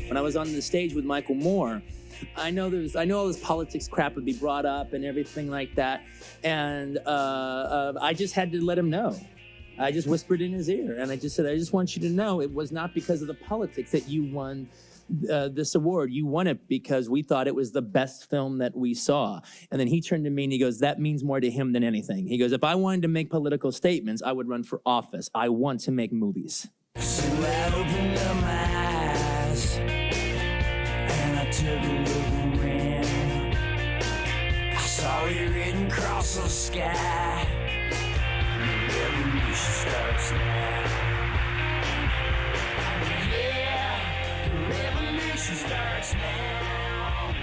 When I was on the stage with Michael Moore, I know all this politics crap would be brought up and everything like that, and I just had to let him know. I just whispered in his ear, and I just said, I just want you to know it was not because of the politics that you won this award. You won it because we thought it was the best film that we saw. And then he turned to me and he goes, that means more to him than anything. He goes, if I wanted to make political statements, I would run for office. I want to make movies. So I opened up my eyes and I took a look around. I saw it written across the sky. The revolution starts now. Yeah, the revolution starts now.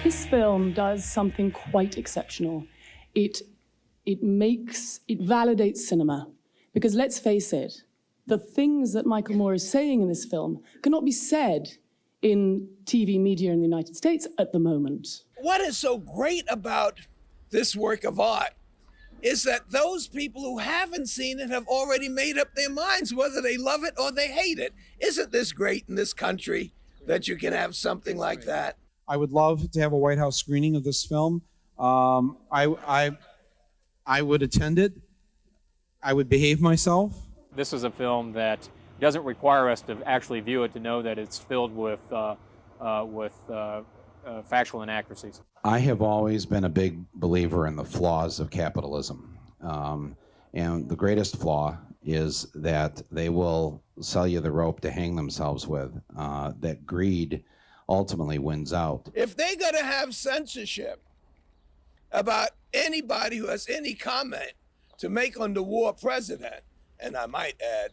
This film does something quite exceptional. It validates cinema. Because let's face it, the things that Michael Moore is saying in this film cannot be said in TV media in the United States at the moment. What is so great about this work of art is that those people who haven't seen it have already made up their minds whether they love it or they hate it. Isn't this great in this country that you can have something like that? I would love to have a White House screening of this film. I would attend it. I would behave myself. This is a film that doesn't require us to actually view it to know that it's filled with factual inaccuracies. I have always been a big believer in the flaws of capitalism. And the greatest flaw is that they will sell you the rope to hang themselves with, that greed ultimately wins out. If they're going to have censorship about anybody who has any comment to make on the war president, and I might add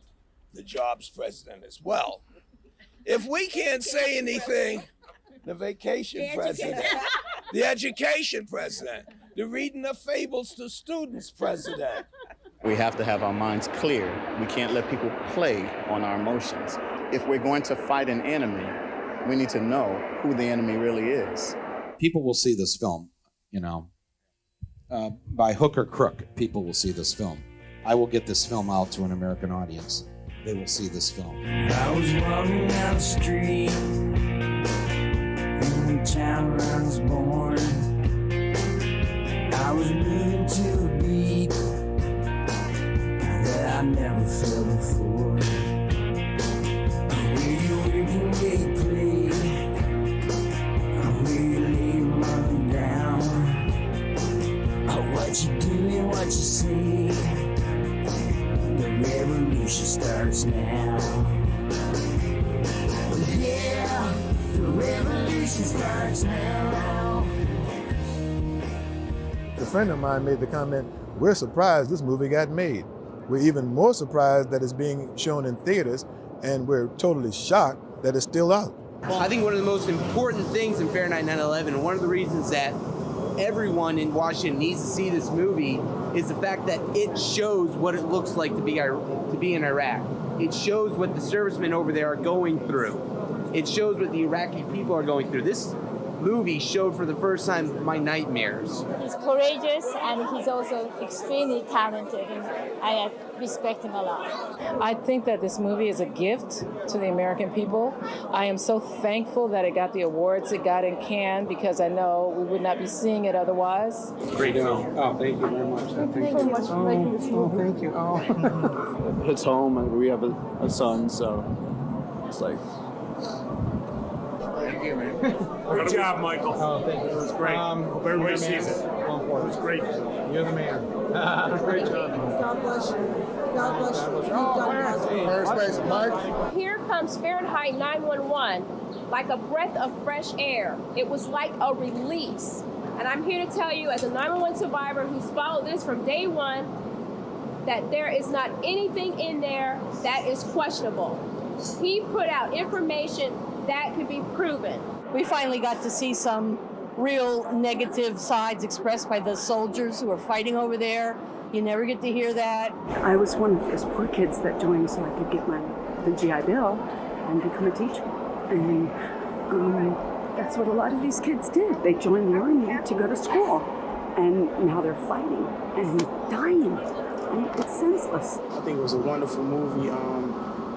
the jobs president as well, if we can't say anything, the vacation president, the education president, the reading of fables to students president. We have to have our minds clear. We can't let people play on our emotions. If we're going to fight an enemy, we need to know who the enemy really is. People will see this film, by hook or crook, people will see this film. I will get this film out to an American audience. They will see this film. I was walking down the street in the town where I was born. I was moving to a beat that I never felt before. Where you working, where you play, where you lay money down. What you do and what you say, the revolution starts now. Yeah, the revolution starts now. A friend of mine made the comment, we're surprised this movie got made. We're even more surprised that it's being shown in theaters, and we're totally shocked that it's still out. I think one of the most important things in Fahrenheit 9/11, one of the reasons that everyone in Washington needs to see this movie is the fact that it shows what it looks like to be in Iraq. It shows what the servicemen over there are going through. It shows what the Iraqi people are going through. This movie showed for the first time my nightmares. He's courageous and he's also extremely talented, and I respect him a lot. I think that this movie is a gift to the American people. I am so thankful that it got the awards it got in Cannes, because I know we would not be seeing it otherwise. Great film. Oh, thank you very much. Thank you so much for making this movie. Thank you. Oh. It's home, and we have a son, so it's like... Thank you, man. Good job, Michael. Oh, thank you. It was great. Hope everybody sees it. It was great. You're the man. Great job. God bless you. God bless you. God bless you. Mike. Here comes Fahrenheit 9/11, like a breath of fresh air. It was like a release. And I'm here to tell you, as a 9/11 survivor who's followed this from day one, that there is not anything in there that is questionable. He put out information that could be proven. We finally got to see some real negative sides expressed by the soldiers who are fighting over there. You never get to hear that. I was one of those poor kids that joined so I could get the GI Bill and become a teacher. And that's what a lot of these kids did. They joined the Army to go to school. And now they're fighting and dying. And it's senseless. I think it was a wonderful movie.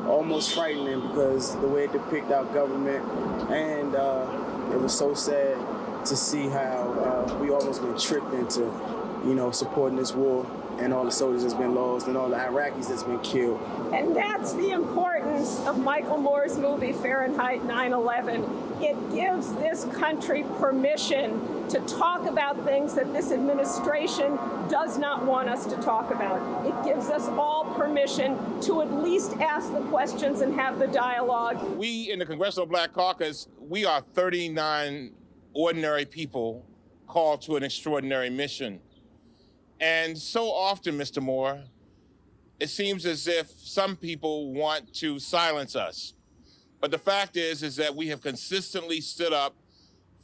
almost frightening because the way it depicted our government, and it was so sad to see how we almost been tricked into, supporting this war and all the soldiers that's been lost and all the Iraqis that's been killed. And that's the importance of Michael Moore's movie Fahrenheit 9/11. It gives this country permission to talk about things that this administration does not want us to talk about. It gives us all permission to at least ask the questions and have the dialogue. We in the Congressional Black Caucus, we are 39 ordinary people called to an extraordinary mission. And so often, Mr. Moore, it seems as if some people want to silence us. But the fact is that we have consistently stood up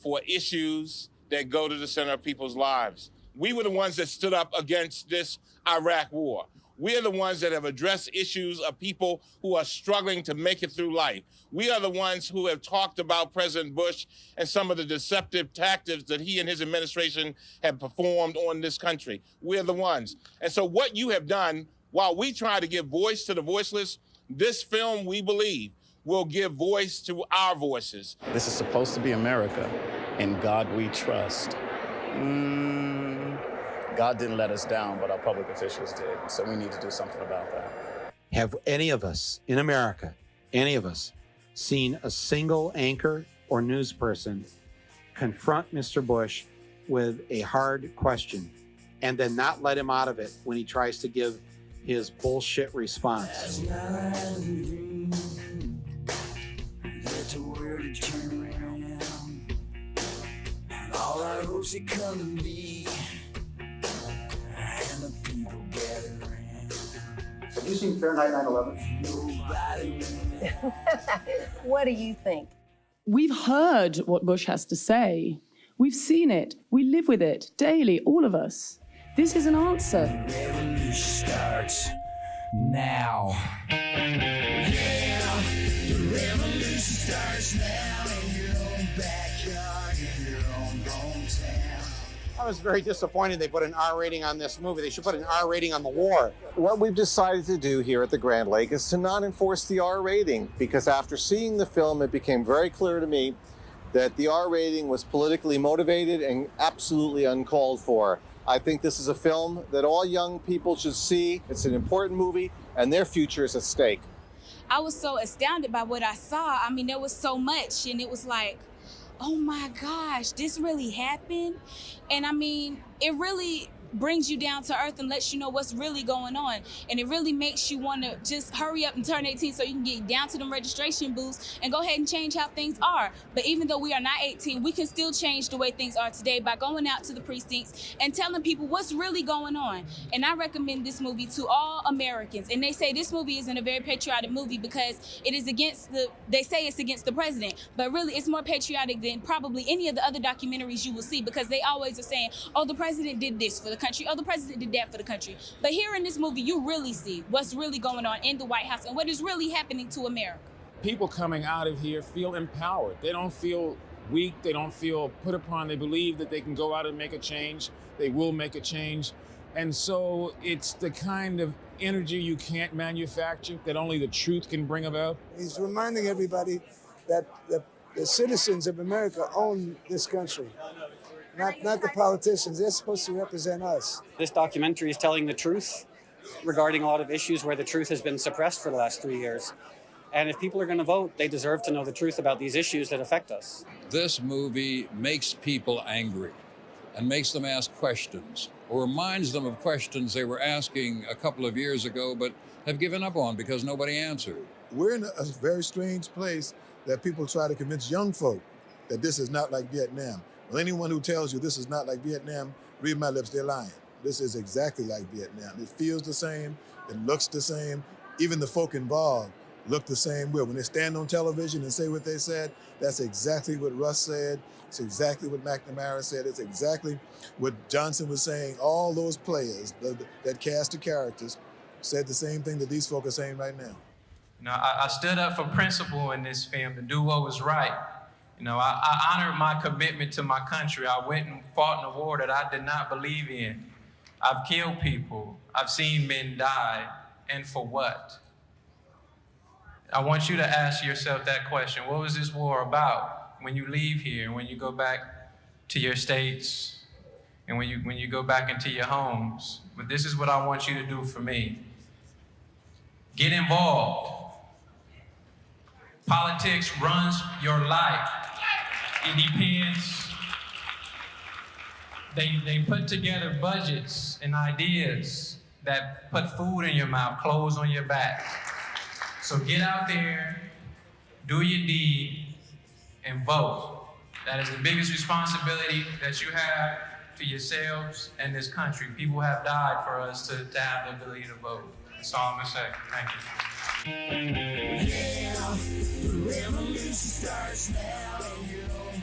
for issues that go to the center of people's lives. We were the ones that stood up against this Iraq war. We are the ones that have addressed issues of people who are struggling to make it through life. We are the ones who have talked about President Bush and some of the deceptive tactics that he and his administration have performed on this country. We are the ones. And so what you have done, while we try to give voice to the voiceless, this film, we believe, will give voice to our voices. This is supposed to be America. In God we trust. God didn't let us down, but our public officials did. So we need to do something about that. Have any of us in America, any of us, seen a single anchor or news person confront Mr. Bush with a hard question and then not let him out of it when he tries to give his bullshit response? All our hopes that come to me, and the people gather around. Have you seen Fahrenheit 9/11? What do you think? We've heard what Bush has to say. We've seen it. We live with it daily, all of us. This is an answer. The revolution starts now. Yeah, the revolution starts now in your own backyard, in your own hometown. I was very disappointed they put an R rating on this movie. They should put an R rating on the war. What we've decided to do here at the Grand Lake is to not enforce the R rating, because after seeing the film, it became very clear to me that the R rating was politically motivated and absolutely uncalled for. I think this is a film that all young people should see. It's an important movie, and their future is at stake. I was so astounded by what I saw. I mean, there was so much, and it was like, oh my gosh, this really happened? And I mean, it really brings you down to earth and lets you know what's really going on. And it really makes you want to just hurry up and turn 18 so you can get down to them registration booths and go ahead and change how things are. But even though we are not 18, we can still change the way things are today by going out to the precincts and telling people what's really going on. And I recommend this movie to all Americans. And they say this movie isn't a very patriotic movie because it is against they say it's against the president, but really it's more patriotic than probably any of the other documentaries you will see, because they always are saying, oh, the president did this for the country, oh, the president did that for the country. But here in this movie, you really see what's really going on in the White House and what is really happening to America. People coming out of here feel empowered. They don't feel weak. They don't feel put upon. They believe that they can go out and make a change. They will make a change. And so it's the kind of energy you can't manufacture, that only the truth can bring about. He's reminding everybody that the citizens of America own this country. Not the politicians. They're supposed to represent us. This documentary is telling the truth regarding a lot of issues where the truth has been suppressed for the last 3 years. And if people are going to vote, they deserve to know the truth about these issues that affect us. This movie makes people angry and makes them ask questions, or reminds them of questions they were asking a couple of years ago but have given up on because nobody answered. We're in a very strange place that people try to convince young folk that this is not like Vietnam. Well, anyone who tells you this is not like Vietnam, read my lips, they're lying. This is exactly like Vietnam. It feels the same, it looks the same. Even the folk involved look the same way. When they stand on television and say what they said, that's exactly what Russ said. It's exactly what McNamara said. It's exactly what Johnson was saying. All those players, that cast of characters, said the same thing that these folk are saying right now. You know, I stood up for principle in this film to do what was right. You know, I honored my commitment to my country. I went and fought in a war that I did not believe in. I've killed people. I've seen men die. And for what? I want you to ask yourself that question. What was this war about when you leave here, when you go back to your states, and when you go back into your homes? But this is what I want you to do for me. Get involved. Politics runs your life. It depends. They put together budgets and ideas that put food in your mouth, clothes on your back. So get out there, do your deed, and vote. That is the biggest responsibility that you have to yourselves and this country. People have died for us to have the ability to vote. That's all I'm gonna say. Thank you. Yeah, the revolution starts now in your own